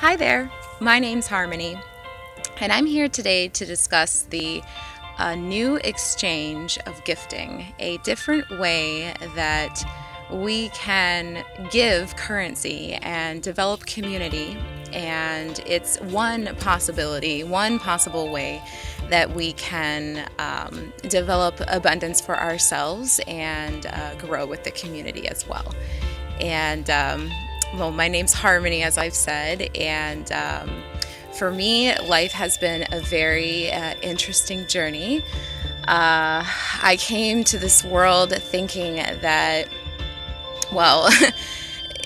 Hi there, my name's Harmony, and I'm here today to discuss the new exchange of gifting, a different way that we can give currency and develop community. And it's one possibility, one possible way that we can develop abundance for ourselves and grow with the community as well. And well, my name's Harmony, as I've said, and for me, life has been a very interesting journey. I came to this world thinking that, well,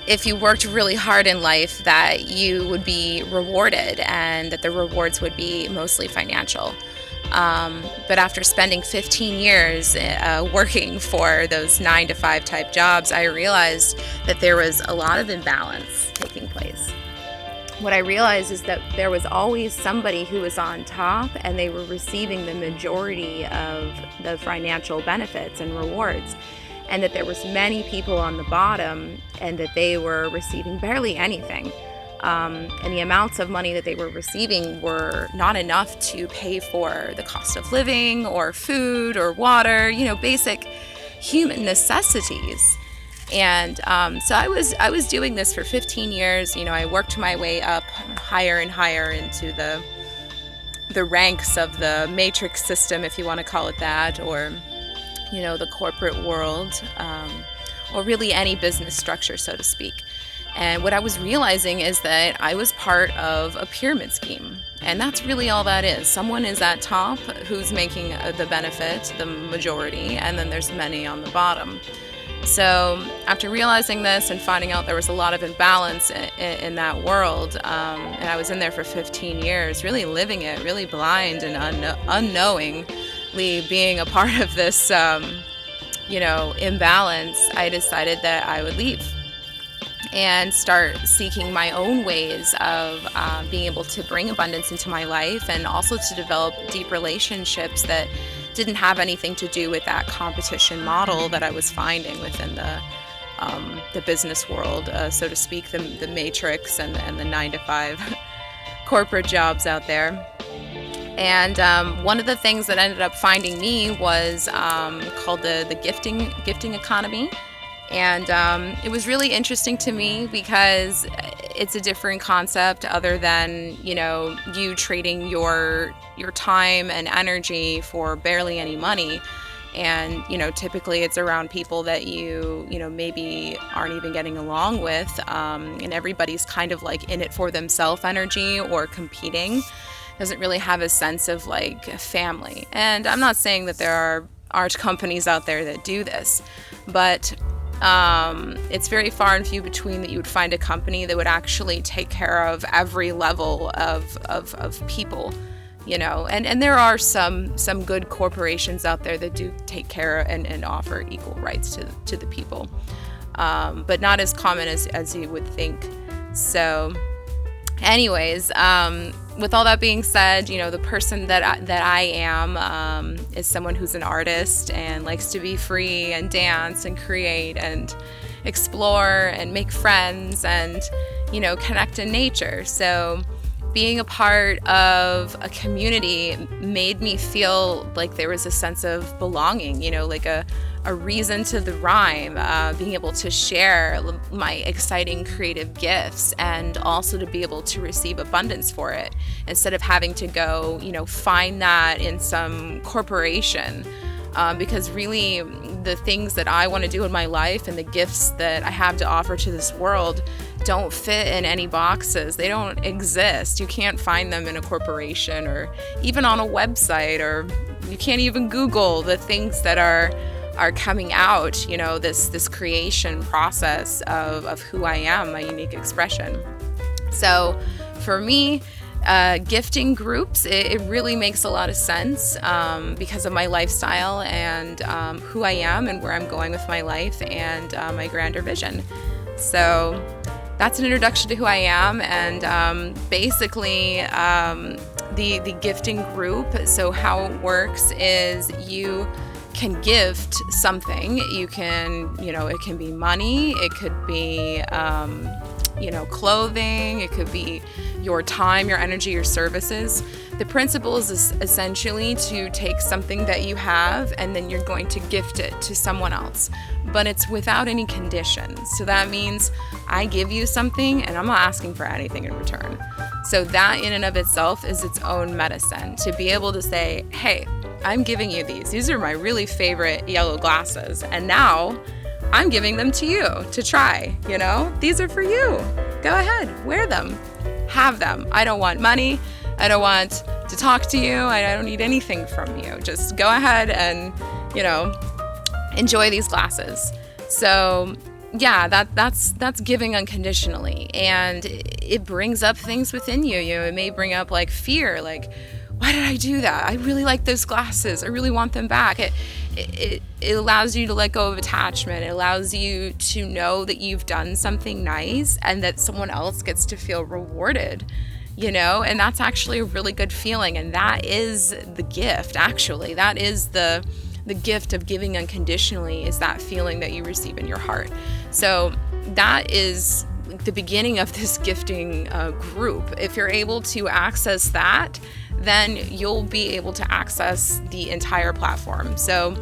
if you worked really hard in life, that you would be rewarded and that the rewards would be mostly financial. But after spending 15 years working for those 9 to 5 type jobs, I realized that there was a lot of imbalance taking place. What I realized is that there was always somebody who was on top and they were receiving the majority of the financial benefits and rewards, and that there was many people on the bottom and that they were receiving barely anything. And the amounts of money that they were receiving were not enough to pay for the cost of living or food or water, basic human necessities. And so I was doing this for 15 years. I worked my way up higher and higher into the ranks of the matrix system, if you want to call it that, or the corporate world, or really any business structure, so to speak. And what I was realizing is that I was part of a pyramid scheme. And that's really all that is. Someone is at top who's making the benefit, the majority, and then there's many on the bottom. So after realizing this and finding out there was a lot of imbalance in that world, and I was in there for 15 years, really living it, really blind and unknowingly being a part of this, imbalance, I decided that I would leave and start seeking my own ways of being able to bring abundance into my life, and also to develop deep relationships that didn't have anything to do with that competition model that I was finding within the business world, so to speak, the matrix and the 9 to 5 corporate jobs out there. And one of the things that ended up finding me was called the gifting economy. And it was really interesting to me because it's a different concept other than, you trading your time and energy for barely any money. And, typically it's around people that you maybe aren't even getting along with. And everybody's kind of like in it for themselves energy or competing. Doesn't really have a sense of like family. And I'm not saying that there aren't companies out there that do this, but it's very far and few between that you would find a company that would actually take care of every level of people, and there are some good corporations out there that do take care and offer equal rights to the people, but not as common as you would think. So anyways, with all that being said, the person that I am is someone who's an artist and likes to be free and dance and create and explore and make friends and, connect in nature. So being a part of a community made me feel like there was a sense of belonging, like a reason to the rhyme, being able to share my exciting creative gifts and also to be able to receive abundance for it instead of having to go, find that in some corporation. Because really the things that I want to do in my life and the gifts that I have to offer to this world don't fit in any boxes. They don't exist. You can't find them in a corporation or even on a website, or you can't even Google the things that are coming out, this creation process of who I am, my unique expression. So for me, gifting groups, it really makes a lot of sense because of my lifestyle and who I am and where I'm going with my life and my grander vision. So that's an introduction to who I am, and basically the gifting group. So how it works is you can gift something. You can, it can be money, it could be clothing, it could be your time, your energy, your services. The principle is essentially to take something that you have and then you're going to gift it to someone else, but it's without any conditions. So that means I give you something and I'm not asking for anything in return. So that in and of itself is its own medicine, to be able to say, hey, I'm giving you these. These are my really favorite yellow glasses, and now I'm giving them to you to try. These are for you. Go ahead, wear them, have them. I don't want money. I don't want to talk to you. I don't need anything from you. Just go ahead and, enjoy these glasses. So yeah, that's giving unconditionally, and it brings up things within you. It may bring up like fear, like, why did I do that? I really like those glasses. I really want them back. It allows you to let go of attachment. It allows you to know that you've done something nice and that someone else gets to feel rewarded, and that's actually a really good feeling. And that is the gift, actually. That is the gift of giving unconditionally, is that feeling that you receive in your heart. So that is the beginning of this gifting group. If you're able to access that, then you'll be able to access the entire platform. So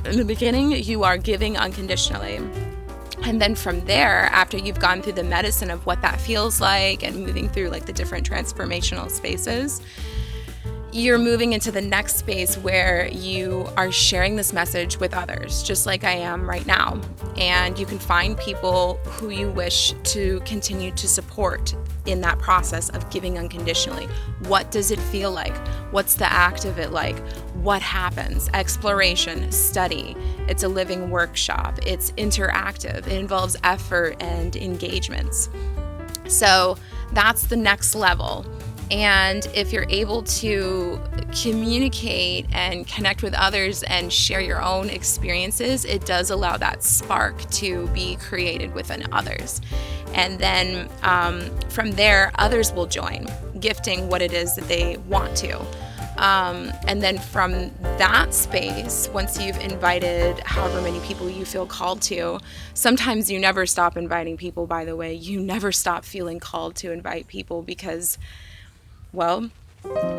in the beginning, you are giving unconditionally. And then from there, after you've gone through the medicine of what that feels like and moving through like the different transformational spaces, you're moving into the next space where you are sharing this message with others, just like I am right now. And you can find people who you wish to continue to support in that process of giving unconditionally. What does it feel like? What's the act of it like? What happens? Exploration, study. It's a living workshop. It's interactive. It involves effort and engagements. So that's the next level. And if you're able to communicate and connect with others and share your own experiences, it does allow that spark to be created within others. And then from there, others will join, gifting what it is that they want to. And then from that space, once you've invited however many people you feel called to, sometimes you never stop inviting people, by the way. You never stop feeling called to invite people because, well,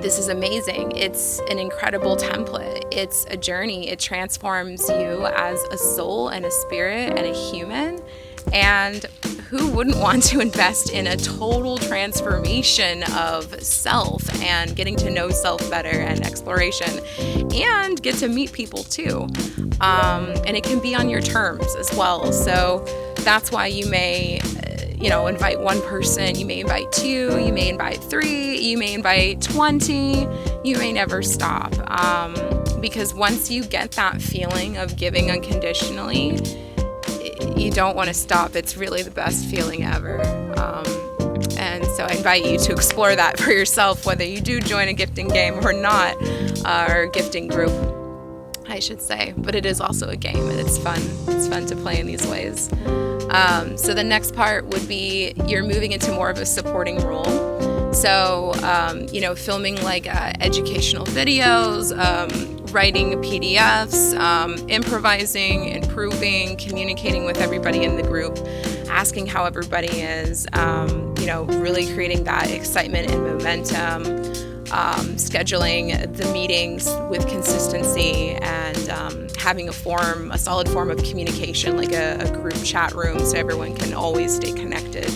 this is amazing. It's an incredible template. It's a journey. It transforms you as a soul and a spirit and a human. And who wouldn't want to invest in a total transformation of self and getting to know self better and exploration and get to meet people too? And it can be on your terms as well. So that's why you may invite one person, you may invite two, you may invite three, you may invite 20, you may never stop. Because once you get that feeling of giving unconditionally, you don't want to stop. It's really the best feeling ever. And so I invite you to explore that for yourself, whether you do join a gifting game or not, or a gifting group, I should say. But it is also a game, and it's fun. It's fun to play in these ways. So the next part would be you're moving into more of a supporting role. So, filming like educational videos, writing PDFs, improvising, improving, communicating with everybody in the group, asking how everybody is, really creating that excitement and momentum, scheduling the meetings with consistency, and having a solid form of communication, like a group chat room, so everyone can always stay connected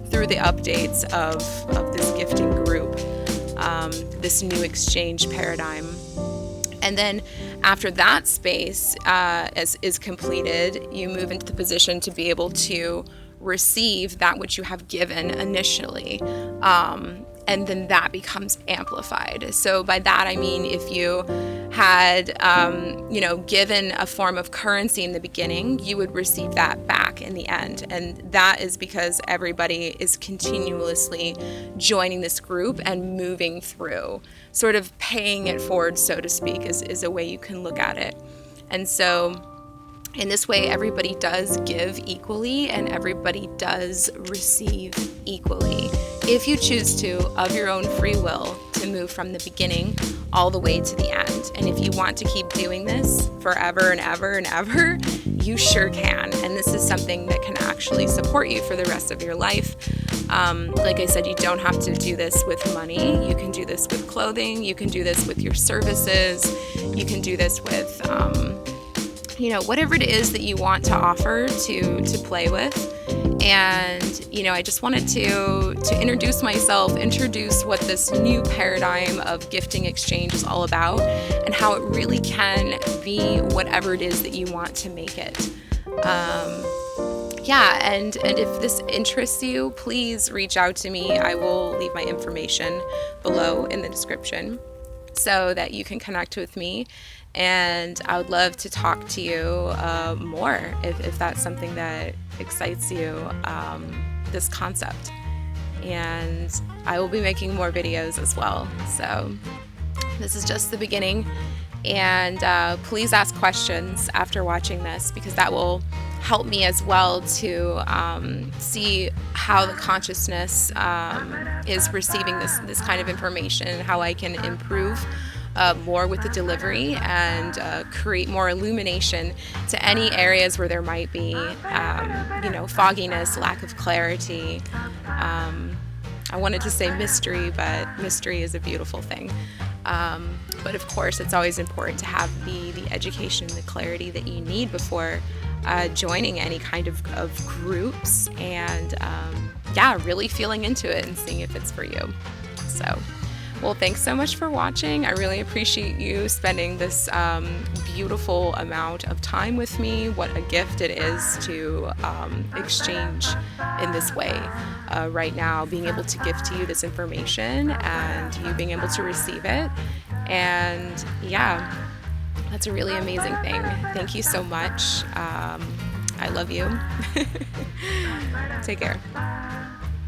through the updates of this gifting group, this new exchange paradigm. And then after that space is completed, you move into the position to be able to receive that which you have given initially. And then that becomes amplified. So by that, I mean, if you had, given a form of currency in the beginning, you would receive that back in the end. And that is because everybody is continuously joining this group and moving through, sort of paying it forward, so to speak, is a way you can look at it. And so in this way, everybody does give equally and everybody does receive equally. If you choose to, of your own free will, to move from the beginning all the way to the end. And if you want to keep doing this forever and ever and ever, you sure can. And this is something that can actually support you for the rest of your life. Like I said, you don't have to do this with money. You can do this with clothing. You can do this with your services. You can do this with, whatever it is that you want to offer to play with. And, I just wanted to introduce myself, introduce what this new paradigm of gifting exchange is all about, and how it really can be whatever it is that you want to make it. And if this interests you, please reach out to me. I will leave my information below in the description so that you can connect with me. And I would love to talk to you more if that's something that excites you, this concept. And I will be making more videos as well. So this is just the beginning. And please ask questions after watching this, because that will help me as well to see how the consciousness is receiving this kind of information, how I can improve more with the delivery and create more illumination to any areas where there might be, fogginess, lack of clarity. I wanted to say mystery, but mystery is a beautiful thing. But of course, it's always important to have the education, the clarity that you need before joining any kind of groups, and really feeling into it and seeing if it's for you. So, well, thanks so much for watching. I really appreciate you spending this beautiful amount of time with me. What a gift it is to exchange in this way right now, being able to give to you this information and you being able to receive it. And that's a really amazing thing. Thank you so much. I love you. Take care.